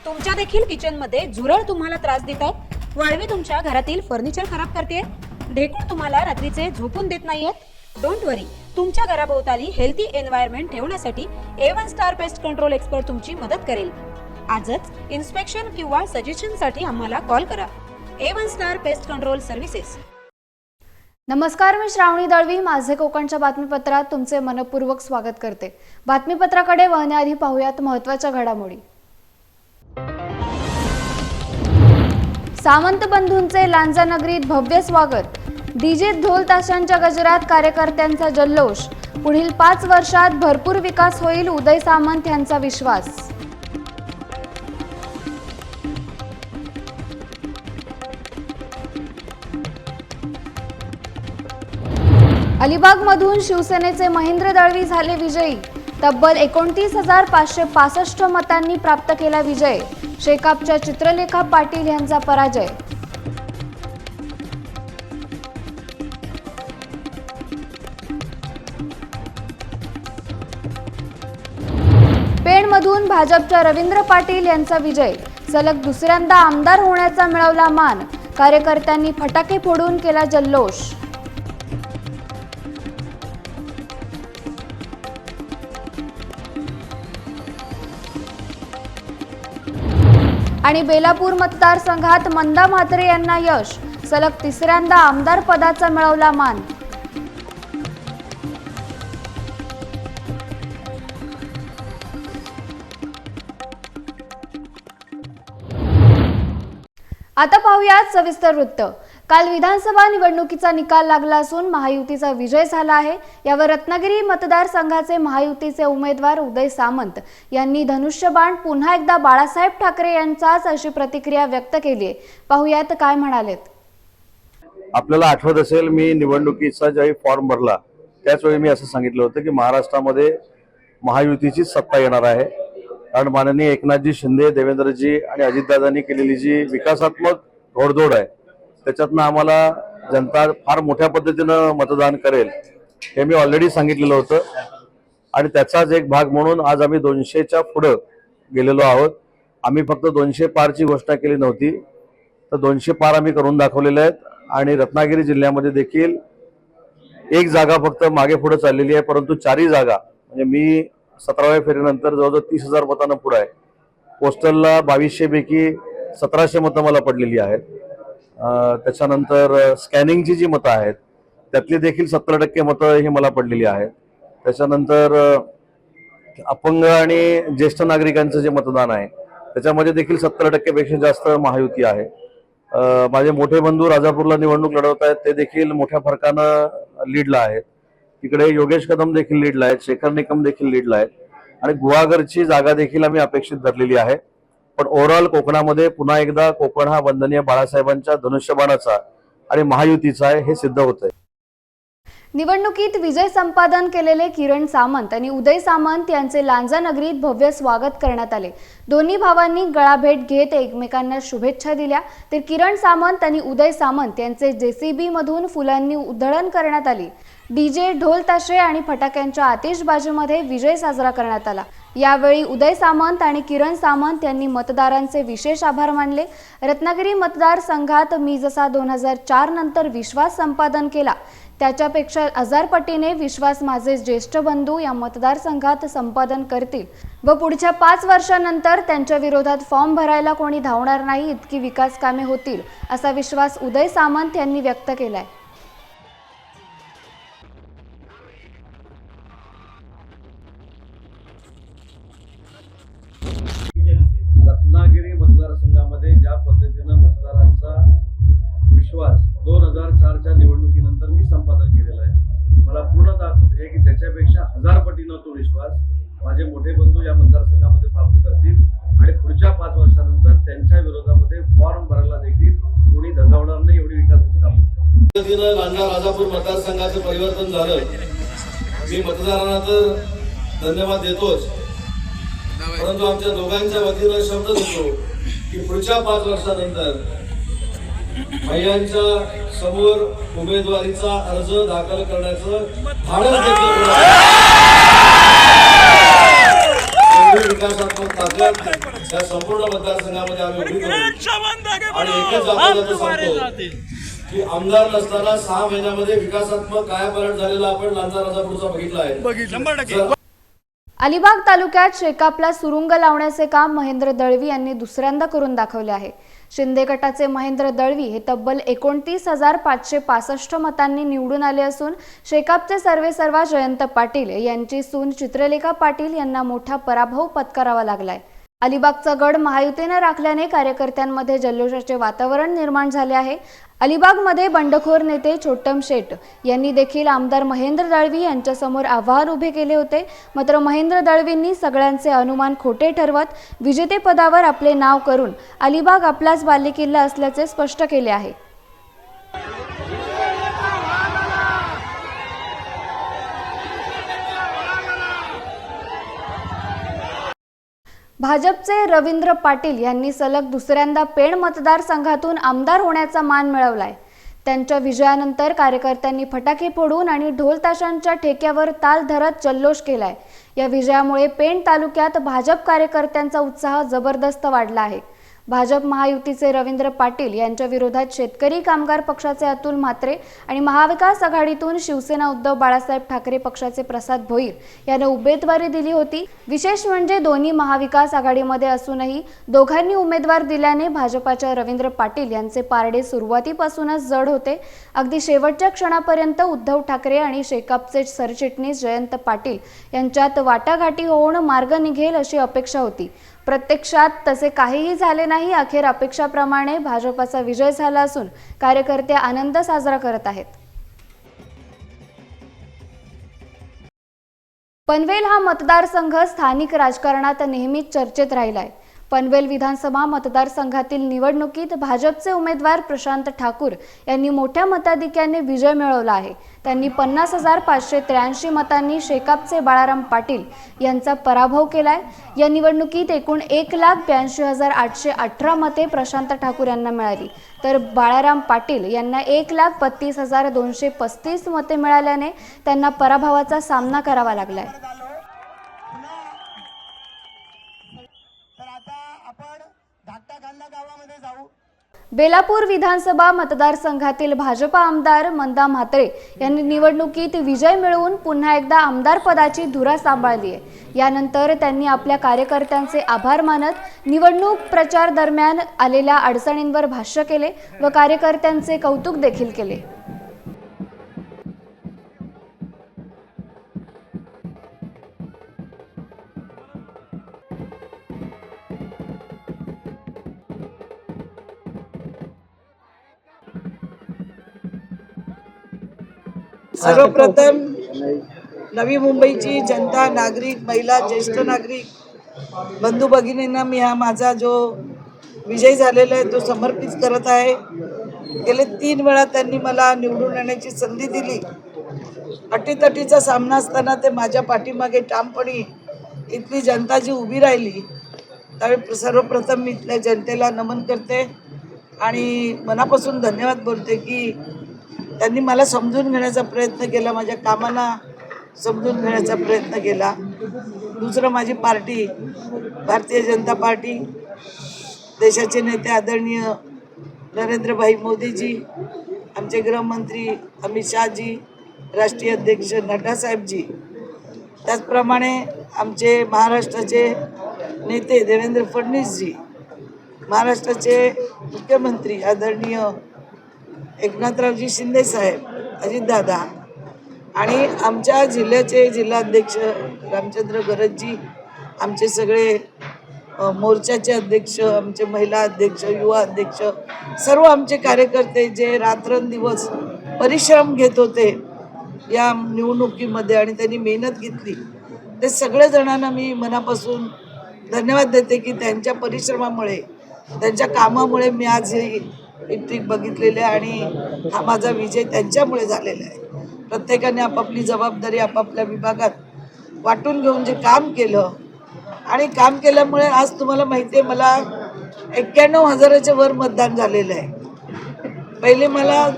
तुमच्या देखील किचन मध्ये झुरळ तुम्हाला त्रास देत आहे, वाळवी तुमच्या घरातील फर्निचर खराब करते, ढेकूळ तुम्हाला रात्रीचे झोपून देत नाहीयेत, डोंट वरी, तुमच्या घराभोवताली हेल्थी एन्व्हायरमेंट ठेवण्यासाठी A1 star pest control expert तुमची मदत करेल। आजच इन्स्पेक्शन किंवा सजेशन साठी आम्हाला कॉल करा। A1 star pest control services. नमस्कार, मी श्रावणी दळवी माझे कोकणच्या बातमीपत्रात तुमचे मनपूर्वक स्वागत करते। बातमीपत्राकडे वळण्याआधी पाहूयात महत्त्वाच्या घडामोडी। सामंत बंधूंचे लांजा नगरीत भव्य स्वागत, डीजे ढोल ताशांच्या गजरात कार्यकर्त्यांचा जल्लोष, पुढील 5 वर्षात भरपूर विकास होईल उदय सामंत यांचा विश्वास। अलिबागमधून शिवसेनेचे महेंद्र दळवी झाले विजयी, तब्बल 29,565 मतांनी प्राप्त केला विजय, शेकापच्या चित्रलेखा पाटील यांचा पराजय। पेणमधून भाजपच्या रवींद्र पाटील यांचा विजय, सलग दुसऱ्यांदा आमदार होण्याचा मिळवला मान, कार्यकर्त्यांनी फटाके फोडून केला जल्लोष। आणि बेलापूर मतदारसंघात मंदा म्हात्रे यांना यश, सलग तिसऱ्यांदा आमदार पदाचा मिळवला मान। आता पाहूयात सविस्तर वृत्त। काल विधानसभा निवडणुकीचा निकाल लागला असून महायुतीचा विजय झाला आहे। यावर रत्नागिरी मतदारसंघाचे महायुतीचे उमेदवार उदय सामंत यांनी धनुष्यबाण पुन्हा एकदा बाळासाहेब ठाकरे यांचाच अशी प्रतिक्रिया व्यक्त केली आहे। पाहूयात काय म्हणालेत। आपल्याला आठवत असेल, मी निवडणुकीचा ज्यावेळी फॉर्म भरला त्याच वेळी मी असं सांगितलं होतं की महाराष्ट्रामध्ये महायुतीची सत्ता येणार आहे, कारण माननीय एकनाथजी शिंदे, देवेंद्रजी आणि अजितदादांनी केलेली जी विकासात्मक घोडदौड आहे त्याच्यातनं आम्हाला जनता फार मोठ्या पद्धतीनं मतदान करेल हे मी ऑलरेडी सांगितलेलं होतं। आणि त्याचाच एक भाग म्हणून आज आम्ही 200च्या पुढं गेलेलो आहोत। आम्ही फक्त 200 पारची घोषणा केली नव्हती, तर 200 पार आम्ही करून दाखवलेले आहेत। आणि रत्नागिरी जिल्ह्यामध्ये देखील एक जागा फक्त मागे पुढे चाललेली आहे, परंतु 4ही जागा म्हणजे मी 17व्या फेरीनंतर जवळजवळ 30,000 मतांना पुढे आहे। पोस्टलला 2200 पैकी 1700 मतं मला पडलेली आहेत। त्याच्यानंतर स्कॅनिंगची जी मतं आहेत त्यातली देखील 70% मतं ही मला पडलेली आहेत। त्याच्यानंतर अपंग आणि ज्येष्ठ नागरिकांचं जे मतदान आहे त्याच्यामध्ये देखील 70% पेक्षा जास्त महायुती आहे। माझे मोठे बंधू राजापूरला निवडणूक लढवत आहेत, ते देखील मोठ्या फरकानं लीडला आहेत। तिकडे योगेश कदम देखील लीडला आहेत, शेखर निकम देखील लीडला आहेत आणि गुहागरची जागा देखील आम्ही अपेक्षित धरलेली आहे। पण ओव्हरऑल कोकणामध्ये पुन्हा एकदा कोकण हा वंदनीय बाळासाहेबांच्या धनुष्यबाणाचा आणि महायुतीचा आहे हे सिद्ध होतंय। निवडणुकीत विजय संपादन केलेले किरण सामंत आणि उदय सामंत यांचे लांजा नगरीत भव्य स्वागत करण्यात आले। दोन्ही भावांनी गळाभेट घेत एकमेकांना शुभेच्छा दिल्या, तर किरण सामंत आणि उदय सामंत यांचे JCB मधून फुलांनी उधळण करण्यात आली। डीजे ढोल ताशे आणि फटाक्यांच्या आतिषबाजीमध्ये विजय साजरा करण्यात आला। यावेळी उदय सामंत आणि किरण सामंत यांनी मतदारांचे विशेष आभार मानले। रत्नागिरी मतदारसंघात मी जसा 2004 नंतर विश्वास संपादन केला त्याच्यापेक्षा 1000 पटीने विश्वास माझे ज्येष्ठ बंधू या मतदारसंघात संपादन करतील व पुढच्या 5 वर्षांनंतर त्यांच्या विरोधात फॉर्म भरायला कोणी धावणार नाही इतकी विकास कामे होतील असा विश्वास उदय सामंत यांनी व्यक्त केलाय। रत्नागिरी मतदारसंघामध्ये ज्या पद्धतीनं मतदारांचा विश्वास 2004च्या निवडणुकीनंतर मी संपादन केलेला आहे, मला पूर्ण खात्री आहे की त्याच्यापेक्षा 1000 पटीनं तो विश्वास माझे मोठे बंधू या मतदारसंघामध्ये प्राप्त करतील आणि पुढच्या 5 वर्षानंतर त्यांच्या विरोधामध्ये फॉर्म भरायला देखील कोणी धजावणार नाही एवढी विकासाची कामं पद्धतीनं लांजा राजापूर मतदारसंघाचं परिवर्तन झालं। मी मतदारांना तर धन्यवाद देतोच, परंतु आमच्या दोघांच्या वतीनं शब्द देतो की पुढच्या 5 वर्षानंतर महिलांच्या समोर उमेदवारीचा अर्ज दाखल करण्याचं धाडस देखील विकासात्मक ताकद त्या संपूर्ण मतदारसंघामध्ये आम्ही उभी करू आणि एकच आपल्याला सांगतो की आमदार नसताना 6 महिन्यामध्ये विकासात्मक कायापालट झालेला आपण लांजा राजापूरचा बघितला आहे. अलिबाग तालुक्यात शेकापला सुरुंग लावण्याचे काम महेंद्र दळवी यांनी दुसऱ्यांदा करून दाखवले आहे. शिंदे गटाचे महेंद्र दळवी हे तब्बल 29,565 मतांनी निवडून आले असून शेकापचे सर्वेसर्वा जयंत पाटील यांची सून चित्रलेखा पाटील यांना मोठा पराभव पत्करावा लागलाय. अलिबागचा गड महायुतीने राखल्याने कार्यकर्त्यांमध्ये जल्लोषाचे वातावरण निर्माण झाले आहे. अलिबागमध्ये बंडखोर नेते छोट्टम शेट यांनी देखील आमदार महेंद्र दळवी यांच्यासमोर आव्हान उभे केले होते. मात्र महेंद्र दळवींनी सगळ्यांचे अनुमान खोटे ठरवत विजेतेपदावर आपले नाव करून अलिबाग आपलाच बालेकिल्ला असल्याचे स्पष्ट केले आहे. भाजपचे रवींद्र पाटील यांनी सलग दुसऱ्यांदा पेण मतदारसंघातून आमदार होण्याचा मान मिळवलाय. त्यांच्या विजयानंतर कार्यकर्त्यांनी फटाके फोडून आणि ढोल ताशांच्या ठेक्यावर ताल धरत जल्लोष केलाय. या विजयामुळे पेण तालुक्यात भाजप कार्यकर्त्यांचा उत्साह जबरदस्त वाढला आहे. भाजप महायुतीचे रवींद्र पाटील यांच्या विरोधात शेतकरी कामगार पक्षाचे अतुल म्हात्रे आणि महाविकास आघाडीतून शिवसेना उद्धव बाळासाहेब ठाकरे पक्षाचे प्रसाद भोईर यांना उमेदवारी दिली होती. विशेष म्हणजे दोन्ही महाविकास आघाडीमध्ये असूनही दोघांनी उमेदवार दिल्याने भाजपाच्या रवींद्र पाटील यांचे पारडे सुरुवातीपासूनच जड होते. अगदी शेवटच्या क्षणापर्यंत उद्धव ठाकरे आणि शेकापचे सरचिटणीस जयंत पाटील यांच्यात वाटाघाटी होऊन मार्ग निघेल अशी अपेक्षा होती. प्रत्यक्षात तसे काहीही झाले नाही. अखेर अपेक्षाप्रमाणे भाजपाचा विजय झाला असून कार्यकर्ते आनंद साजरा करत आहेत. पनवेल हा मतदारसंघ स्थानिक राजकारणात नेहमीच चर्चेत राहिलाय. पनवेल विधानसभा मतदारसंघातील निवडणुकीत भाजपचे उमेदवार प्रशांत ठाकूर यांनी मोठ्या मताधिक्याने विजय मिळवला आहे. त्यांनी 50,583 मतांनी शेकापचे बाळाराम पाटील यांचा पराभव केलाय. या निवडणुकीत एकूण 1,82,818 मते प्रशांत ठाकूर यांना मिळाली, तर बाळाराम पाटील यांना 1,32,235 मते मिळाल्याने त्यांना पराभवाचा सामना करावा लागलाय. बेलापूर विधानसभा मतदारसंघातील भाजपा आमदार मंदा म्हात्रे यांनी निवडणुकीत विजय मिळवून पुन्हा एकदा आमदार पदाची धुरा सांभाळली आहे. यानंतर त्यांनी आपल्या कार्यकर्त्यांचे आभार मानत निवडणूक प्रचार दरम्यान आलेल्या अडचणींवर भाष्य केले व कार्यकर्त्यांचे कौतुक देखील केले. सर्वप्रथम नवी मुंबईची जनता, नागरिक, महिला, ज्येष्ठ नागरिक बंधू भगिनींना मी हा माझा जो विजय झालेला आहे तो समर्पित करत आहे. गेले 3 वेळा त्यांनी मला निवडून येण्याची संधी दिली. अटीतटीचा सामना असताना ते माझ्या पाठीमागे ठामपणे इथली जनता जी उभी राहिली त्यावेळी सर्वप्रथम मी इथल्या जनतेला नमन करते आणि मनापासून धन्यवाद बोलते की त्यांनी मला समजून घेण्याचा प्रयत्न केला, माझ्या कामाला समजून घेण्याचा प्रयत्न केला. दुसरं माझी पार्टी भारतीय जनता पार्टी, देशाचे नेते आदरणीय नरेंद्रभाई मोदीजी, आमचे गृहमंत्री अमित शहाजी, राष्ट्रीय अध्यक्ष नड्डासाहेबजी, त्याचप्रमाणे आमचे महाराष्ट्राचे नेते देवेंद्र फडणवीसजी, महाराष्ट्राचे मुख्यमंत्री आदरणीय एकनाथरावजी शिंदे साहेब, अजितदादा आणि आमच्या जिल्ह्याचे जिल्हाध्यक्ष रामचंद्र गरजजी, आमचे सगळे मोर्चाचे अध्यक्ष, आमचे महिला अध्यक्ष, युवा अध्यक्ष, सर्व आमचे कार्यकर्ते जे रात्रंदिवस परिश्रम घेत होते या निवडणुकीमध्ये आणि त्यांनी मेहनत घेतली, ते सगळेजणांना मी मनापासून धन्यवाद देते की त्यांच्या परिश्रमामुळे, त्यांच्या कामामुळे मी आज ही ट्रिक बघितलेली आहे आणि हा माझा विजय त्यांच्यामुळे झालेला आहे. प्रत्येकाने आपापली जबाबदारी आपापल्या विभागात वाटून घेऊन जे काम केलं आणि काम केल्यामुळे आज तुम्हाला माहिती आहे मला 91,000च्या वर मतदान झालेलं आहे. पहिले मला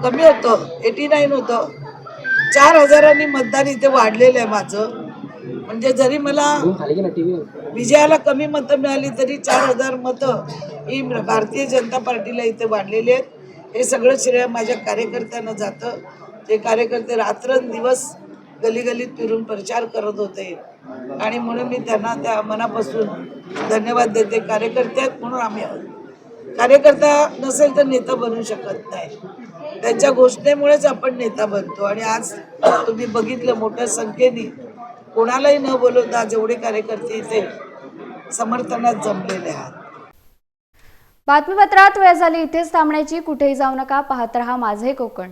कमी होतं, 89 होतं. 4,000 मतदान इथे वाढलेलं आहे माझं. म्हणजे जरी मला विजयाला कमी मतं मिळाली तरी 4,000 मतं ही भारतीय जनता पार्टीला इथे वाढलेली आहेत। हे सगळं श्रेय माझ्या कार्यकर्त्यांना जातं। ते कार्यकर्ते रात्रंदिवस गलीगलीत फिरून प्रचार करत होते आणि म्हणून मी त्यांना त्या मनापासून धन्यवाद देते। कार्यकर्ते आहेत म्हणून आम्ही आहोत। कार्यकर्ता नसेल तर नेता बनू शकत नाही। त्यांच्या घोषणेमुळेच आपण नेता बनतो आणि आज तुम्ही बघितलं मोठ्या संख्येने कोणालाही न बोलवता जेवढे कार्यकर्ते इथे समर्थनात जमलेले आहेत। बातमीपत्रात वेळ झाली इथेच थांबण्याची। कुठेही जाऊ नका, पाहत रहा माझे कोकण।